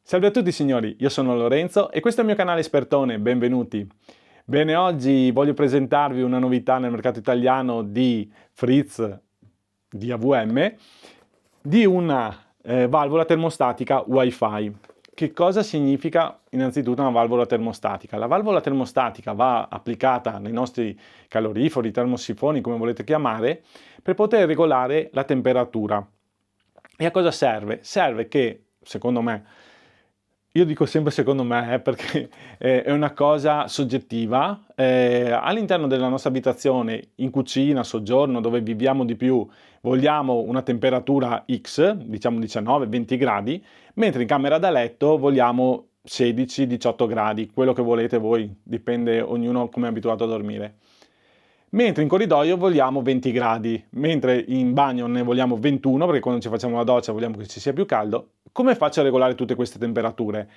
Salve a tutti signori, io sono Lorenzo e questo è il mio canale Espertone, benvenuti. Bene, oggi voglio presentarvi una novità nel mercato italiano di Fritz di AVM, di una valvola termostatica Wi-Fi. Che cosa significa innanzitutto una valvola termostatica? La valvola termostatica va applicata nei nostri caloriferi, termosifoni, come volete chiamare, per poter regolare la temperatura. E a cosa serve? Serve che, secondo me, io dico sempre secondo me perché è una cosa soggettiva, all'interno della nostra abitazione, in cucina, soggiorno, dove viviamo di più, vogliamo una temperatura X, diciamo 19-20 gradi, mentre in camera da letto vogliamo 16-18 gradi, quello che volete voi, dipende ognuno come è abituato a dormire. Mentre in corridoio vogliamo 20 gradi, mentre in bagno ne vogliamo 21, perché quando ci facciamo la doccia vogliamo che ci sia più caldo. Come faccio a regolare tutte queste temperature?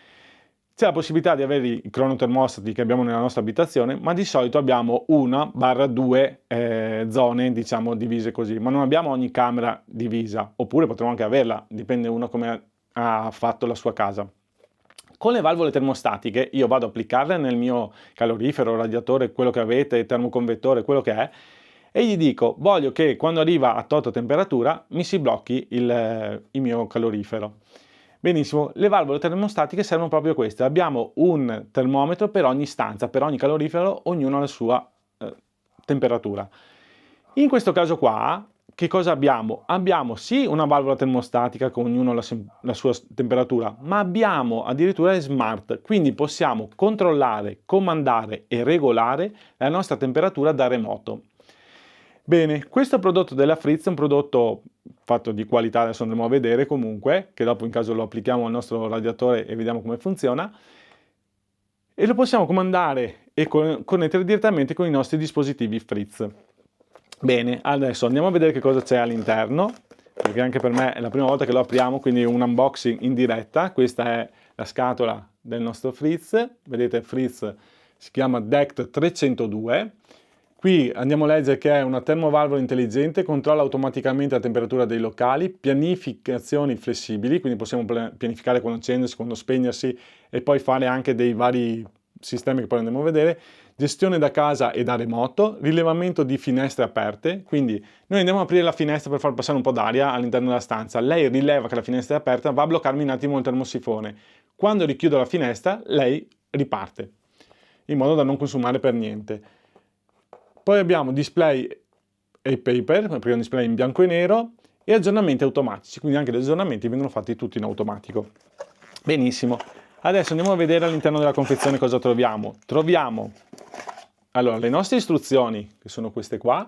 C'è la possibilità di avere i cronotermostati che abbiamo nella nostra abitazione, ma di solito abbiamo 1/2 zone, diciamo, divise così, ma non abbiamo ogni camera divisa, oppure potremmo anche averla, dipende uno come ha fatto la sua casa. Con le valvole termostatiche io vado a applicarle nel mio calorifero, radiatore, quello che avete, termoconvettore, quello che è, e gli dico voglio che quando arriva a tot temperatura mi si blocchi il mio calorifero. Benissimo, le valvole termostatiche servono proprio a questo. Abbiamo un termometro per ogni stanza, per ogni calorifero, ognuno ha la sua temperatura. In questo caso qua, che cosa abbiamo? Abbiamo sì una valvola termostatica con ognuno la sua temperatura, ma abbiamo addirittura le smart, quindi possiamo controllare, comandare e regolare la nostra temperatura da remoto. Bene, questo prodotto della Fritz è un prodotto fatto di qualità, adesso andremo a vedere comunque, che dopo in caso lo applichiamo al nostro radiatore e vediamo come funziona, e lo possiamo comandare e connettere direttamente con i nostri dispositivi Fritz. Bene, adesso andiamo a vedere che cosa c'è all'interno, perché anche per me è la prima volta che lo apriamo, quindi un unboxing in diretta. Questa è la scatola del nostro Fritz, vedete Fritz si chiama DECT 302. Qui andiamo a leggere che è una termovalvola intelligente, controlla automaticamente la temperatura dei locali, pianificazioni flessibili, quindi possiamo pianificare quando accendersi, quando spegnersi e poi fare anche dei vari sistemi che poi andremo a vedere, gestione da casa e da remoto, rilevamento di finestre aperte, quindi noi andiamo ad aprire la finestra per far passare un po' d'aria all'interno della stanza, lei rileva che la finestra è aperta, va a bloccarmi un attimo il termosifone, quando richiudo la finestra lei riparte, in modo da non consumare per niente. Poi abbiamo display e paper, perché è un display in bianco e nero, e aggiornamenti automatici, quindi anche gli aggiornamenti vengono fatti tutti in automatico. Benissimo. Adesso andiamo a vedere all'interno della confezione cosa troviamo. Troviamo allora le nostre istruzioni, che sono queste qua,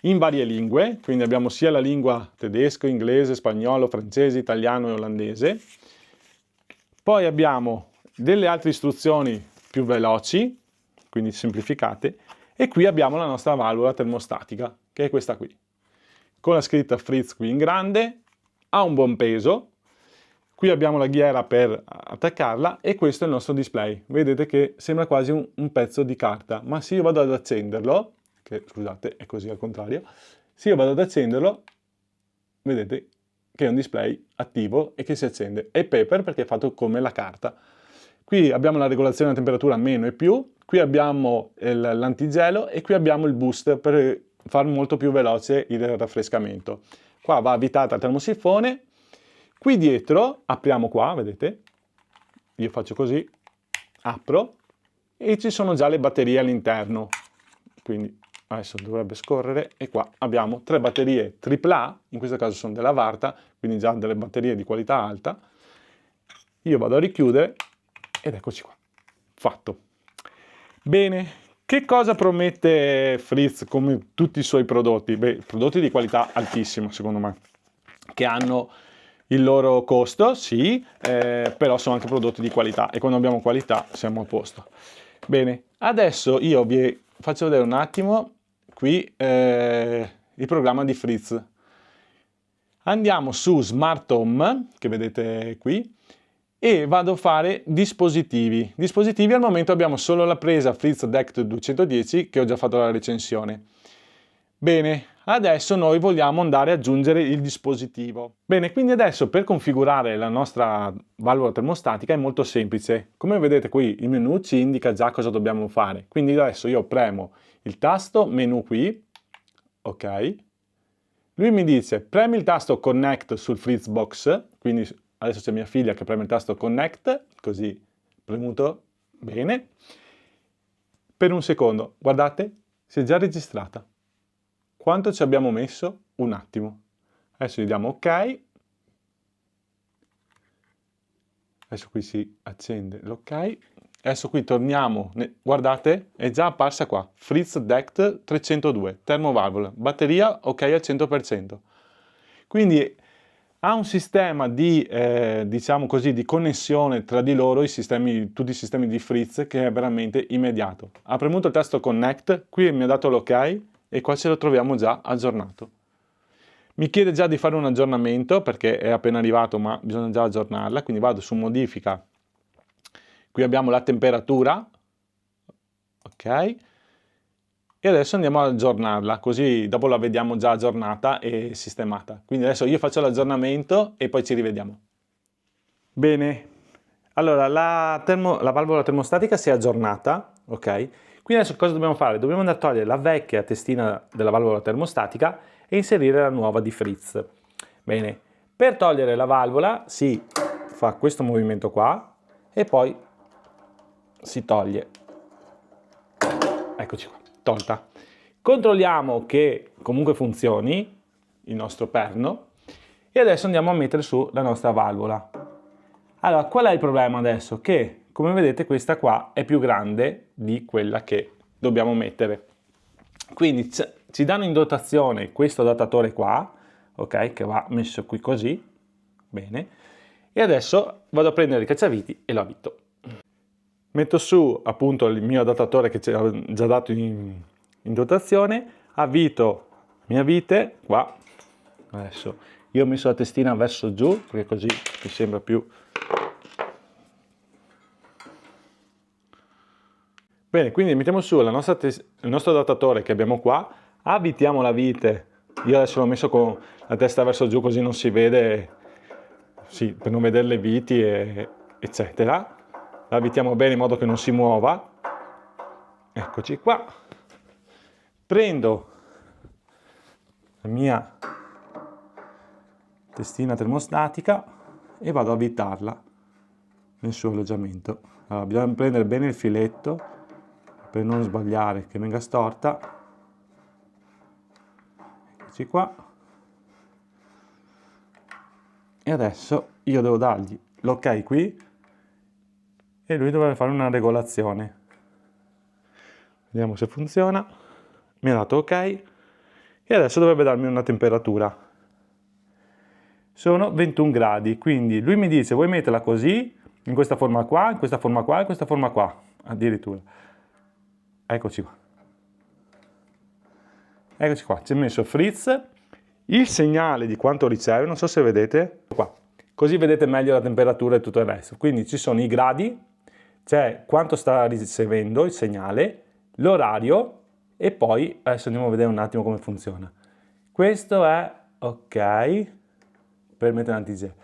in varie lingue, quindi abbiamo sia la lingua tedesco, inglese, spagnolo, francese, italiano e olandese. Poi abbiamo delle altre istruzioni più veloci, quindi semplificate, e qui abbiamo la nostra valvola termostatica, che è questa qui, con la scritta Fritz qui in grande, ha un buon peso. Qui abbiamo la ghiera per attaccarla e questo è il nostro display. Vedete che sembra quasi un pezzo di carta, ma se io vado ad accenderlo, che scusate è così al contrario, se io vado ad accenderlo, vedete che è un display attivo e che si accende. È paper perché è fatto come la carta. Qui abbiamo la regolazione della temperatura meno e più, qui abbiamo l'antigelo e qui abbiamo il boost per far molto più veloce il raffrescamento. Qua va avvitata il termosifone. Qui dietro, apriamo qua, vedete, io faccio così, apro, e ci sono già le batterie all'interno, quindi adesso dovrebbe scorrere, e qua abbiamo 3 batterie AAA, in questo caso sono della Varta, quindi già delle batterie di qualità alta. Io vado a richiudere, ed eccoci qua, fatto. Bene, che cosa promette Fritz come tutti i suoi prodotti? Beh, prodotti di qualità altissima, secondo me, che hanno il loro costo, sì, però sono anche prodotti di qualità e quando abbiamo qualità siamo a posto. Bene, adesso io vi faccio vedere un attimo qui il programma di Fritz. Andiamo su Smart Home, che vedete qui, e vado a fare dispositivi. Dispositivi al momento abbiamo solo la presa Fritz DECT 210 che ho già fatto la recensione. Bene, Adesso noi vogliamo andare ad aggiungere il dispositivo. Bene, quindi adesso per configurare la nostra valvola termostatica è molto semplice. Come vedete qui il menu ci indica già cosa dobbiamo fare. Quindi adesso io premo il tasto menu qui, ok. Lui mi dice premi il tasto connect sul Fritzbox, quindi adesso c'è mia figlia che preme il tasto connect, così premuto, bene. Per un secondo, guardate, si è già registrata. Quanto ci abbiamo messo? Un attimo. Adesso gli diamo ok. Adesso qui si accende l'ok. Adesso qui torniamo, guardate, è già apparsa qua. Fritz DECT 302, termovalvola, batteria ok al 100%. Quindi ha un sistema di, diciamo così, di connessione tra di loro, tutti i sistemi di Fritz, che è veramente immediato. Ha premuto il tasto connect, qui mi ha dato l'ok, e qua ce lo troviamo già aggiornato. Mi chiede già di fare un aggiornamento perché è appena arrivato ma bisogna già aggiornarla, quindi vado su modifica, qui abbiamo la temperatura, ok, e adesso andiamo ad aggiornarla, così dopo la vediamo già aggiornata e sistemata. Quindi adesso io faccio l'aggiornamento e poi ci rivediamo. Bene, allora la valvola termostatica si è aggiornata, ok? Quindi adesso cosa dobbiamo fare? Dobbiamo andare a togliere la vecchia testina della valvola termostatica e inserire la nuova di Fritz. Bene, per togliere la valvola si fa questo movimento qua e poi si toglie. Eccoci qua, tolta. Controlliamo che comunque funzioni il nostro perno e adesso andiamo a mettere su la nostra valvola. Allora, qual è il problema adesso? Che, come vedete, questa qua è più grande di quella che dobbiamo mettere. Quindi ci danno in dotazione questo adattatore qua, ok, che va messo qui così, bene, e adesso vado a prendere il cacciaviti e lo avvito. Metto su appunto il mio adattatore che ci ha già dato in dotazione, avvito mia vite, qua, adesso io ho messo la testina verso giù, perché così mi sembra più... Bene, quindi mettiamo su il nostro adattatore che abbiamo qua, avvitiamo la vite, io adesso l'ho messo con la testa verso giù così non si vede, sì, per non vedere le viti eccetera, la avvitiamo bene in modo che non si muova, eccoci qua, prendo la mia testina termostatica e vado a avvitarla nel suo alloggiamento. Allora, bisogna prendere bene il filetto per non sbagliare che venga storta. Eccoci qua. E adesso io devo dargli l'ok qui e lui dovrà fare una regolazione. Vediamo se funziona. Mi ha dato ok e adesso dovrebbe darmi una temperatura. Sono 21 gradi, quindi lui mi dice vuoi metterla così, in questa forma qua, in questa forma qua, in questa forma qua, addirittura. Eccoci qua. Eccoci qua, ci ho messo Fritz, il segnale di quanto riceve, non so se vedete, qua. Così vedete meglio la temperatura e tutto il resto. Quindi ci sono i gradi, c'è quanto sta ricevendo il segnale, l'orario e poi adesso andiamo a vedere un attimo come funziona. Questo è ok per mettere l'antigenio.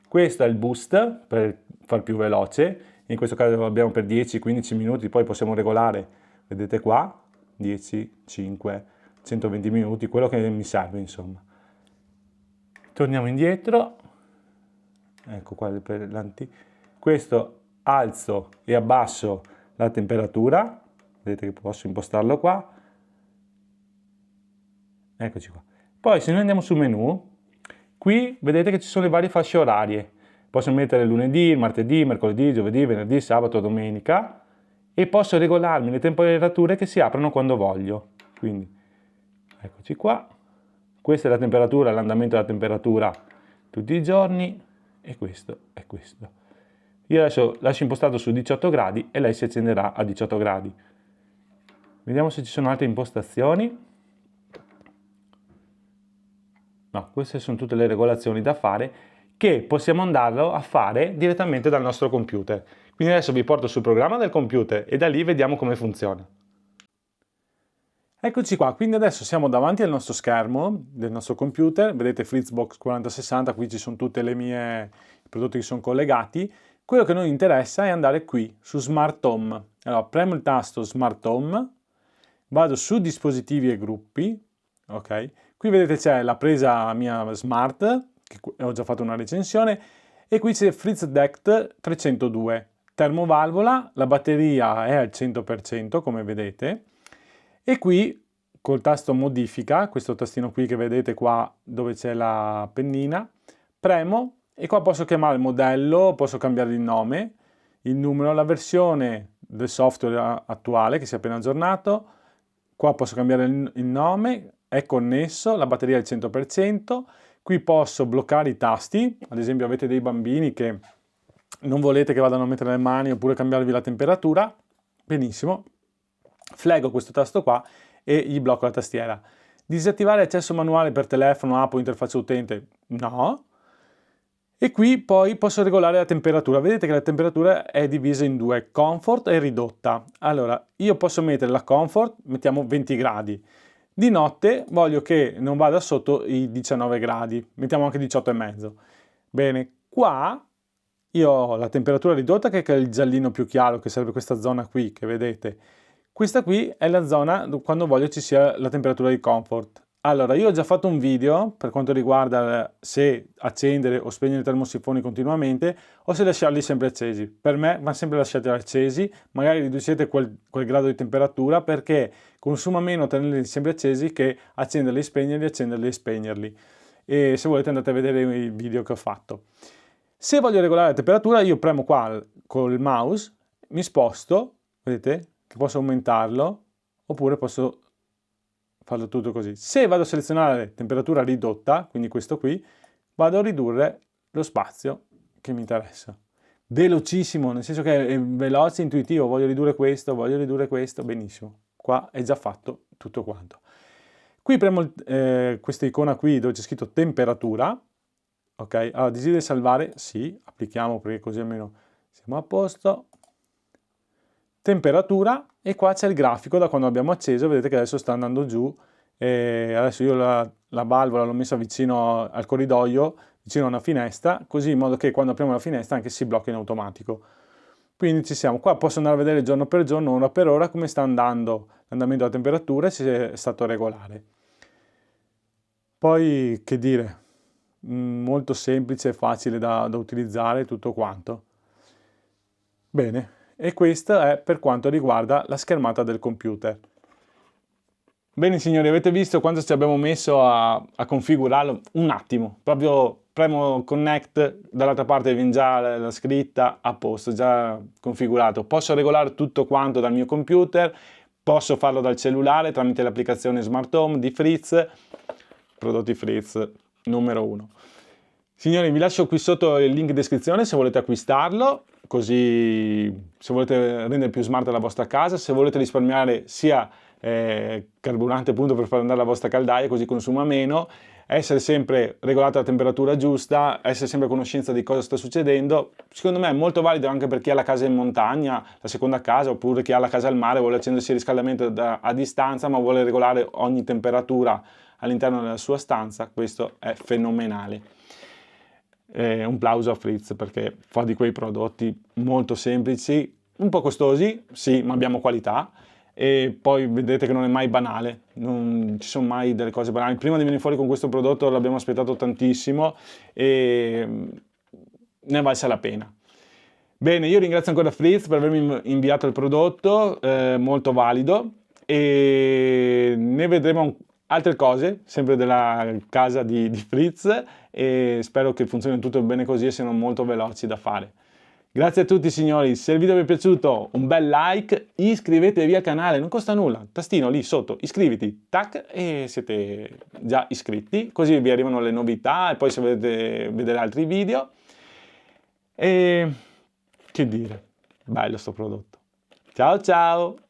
Questo è il boost per far più veloce, in questo caso lo abbiamo per 10-15 minuti, poi possiamo regolare. Vedete qua, 10, 5, 120 minuti, quello che mi serve insomma. Torniamo indietro, ecco qua per questo alzo e abbasso la temperatura, vedete che posso impostarlo qua, eccoci qua. Poi se noi andiamo sul menu, qui vedete che ci sono le varie fasce orarie, posso mettere lunedì, martedì, mercoledì, giovedì, venerdì, sabato, domenica, e posso regolarmi le temperature che si aprono quando voglio. Quindi, eccoci qua, questa è la temperatura, l'andamento della temperatura tutti i giorni, e questo è questo. Io adesso lascio impostato su 18 gradi e lei si accenderà a 18 gradi. Vediamo se ci sono altre impostazioni. No, queste sono tutte le regolazioni da fare che possiamo andarlo a fare direttamente dal nostro computer. Quindi adesso vi porto sul programma del computer e da lì vediamo come funziona. Eccoci qua, quindi adesso siamo davanti al nostro schermo del nostro computer, vedete Fritzbox 4060, qui ci sono tutti i prodotti che sono collegati. Quello che noi interessa è andare qui, su Smart Home. Allora, premo il tasto Smart Home, vado su dispositivi e gruppi, ok? Qui vedete c'è la presa mia smart, che ho già fatto una recensione, e qui c'è FritzDect 302, termovalvola, la batteria è al 100% come vedete, e qui col tasto modifica, questo tastino qui che vedete qua dove c'è la pennina, premo e qua posso chiamare il modello, posso cambiare il nome, il numero, la versione del software attuale che si è appena aggiornato, qua posso cambiare il nome, è connesso, la batteria è al 100%, qui posso bloccare i tasti, ad esempio avete dei bambini che non volete che vadano a mettere le mani oppure cambiarvi la temperatura, benissimo, flego questo tasto qua e gli blocco la tastiera. Disattivare accesso manuale per telefono, app o interfaccia utente? No. E qui poi posso regolare la temperatura. Vedete che la temperatura è divisa in due, comfort e ridotta. Allora, io posso mettere la comfort, mettiamo 20 gradi. Di notte voglio che non vada sotto i 19 gradi, mettiamo anche 18,5. Bene, qua io ho la temperatura ridotta che è il giallino più chiaro, che sarebbe questa zona qui che vedete. Questa qui è la zona quando voglio ci sia la temperatura di comfort. Allora, io ho già fatto un video per quanto riguarda se accendere o spegnere i termosifoni continuamente o se lasciarli sempre accesi. Per me va sempre lasciati accesi, magari riducete quel grado di temperatura perché consuma meno tenerli sempre accesi che accenderli e spegnerli. E se volete andate a vedere i video che ho fatto. Se voglio regolare la temperatura io premo qua col mouse, mi sposto, vedete? Che posso aumentarlo oppure posso farlo tutto così. Se vado a selezionare temperatura ridotta, quindi questo qui, vado a ridurre lo spazio che mi interessa. Velocissimo, nel senso che è veloce, intuitivo, voglio ridurre questo, benissimo. Qua è già fatto tutto quanto. Qui premo questa icona qui dove c'è scritto temperatura, ok? Allora, desideri salvare? Sì, applichiamo perché così almeno siamo a posto. Temperatura e qua c'è il grafico da quando abbiamo acceso, vedete che adesso sta andando giù e adesso io la valvola l'ho messa vicino al corridoio, vicino a una finestra, così in modo che quando apriamo la finestra anche si blocca in automatico. Quindi ci siamo, qua posso andare a vedere giorno per giorno, ora per ora come sta andando l'andamento della temperatura e se è stato regolare. Poi che dire, molto semplice e facile da utilizzare tutto quanto. Bene. E questo è per quanto riguarda la schermata del computer. Bene signori, avete visto quanto ci abbiamo messo a configurarlo? Un attimo, proprio premo connect, dall'altra parte viene già la scritta, a posto, già configurato. Posso regolare tutto quanto dal mio computer, posso farlo dal cellulare tramite l'applicazione Smart Home di Fritz, prodotti Fritz numero 1. Signori, vi lascio qui sotto il link in descrizione se volete acquistarlo, così se volete rendere più smart la vostra casa, se volete risparmiare sia carburante appunto per far andare la vostra caldaia così consuma meno, essere sempre regolata la temperatura giusta, essere sempre a conoscenza di cosa sta succedendo, secondo me è molto valido anche per chi ha la casa in montagna, la seconda casa, oppure chi ha la casa al mare, vuole accendersi il riscaldamento a distanza ma vuole regolare ogni temperatura all'interno della sua stanza. Questo è fenomenale. Un plauso a Fritz perché fa di quei prodotti molto semplici, un po' costosi, sì, ma abbiamo qualità e poi vedete che non è mai banale, non ci sono mai delle cose banali. Prima di venire fuori con questo prodotto l'abbiamo aspettato tantissimo e ne è valsa la pena. Bene, io ringrazio ancora Fritz per avermi inviato il prodotto, molto valido, e ne vedremo altre cose, sempre della casa di Fritz, e spero che funzioni tutto bene così e siano molto veloci da fare. Grazie a tutti signori, se il video vi è piaciuto un bel like, iscrivetevi al canale, non costa nulla, tastino lì sotto, iscriviti, tac, e siete già iscritti, così vi arrivano le novità e poi se volete vedere altri video. E che dire, bello sto prodotto. Ciao ciao!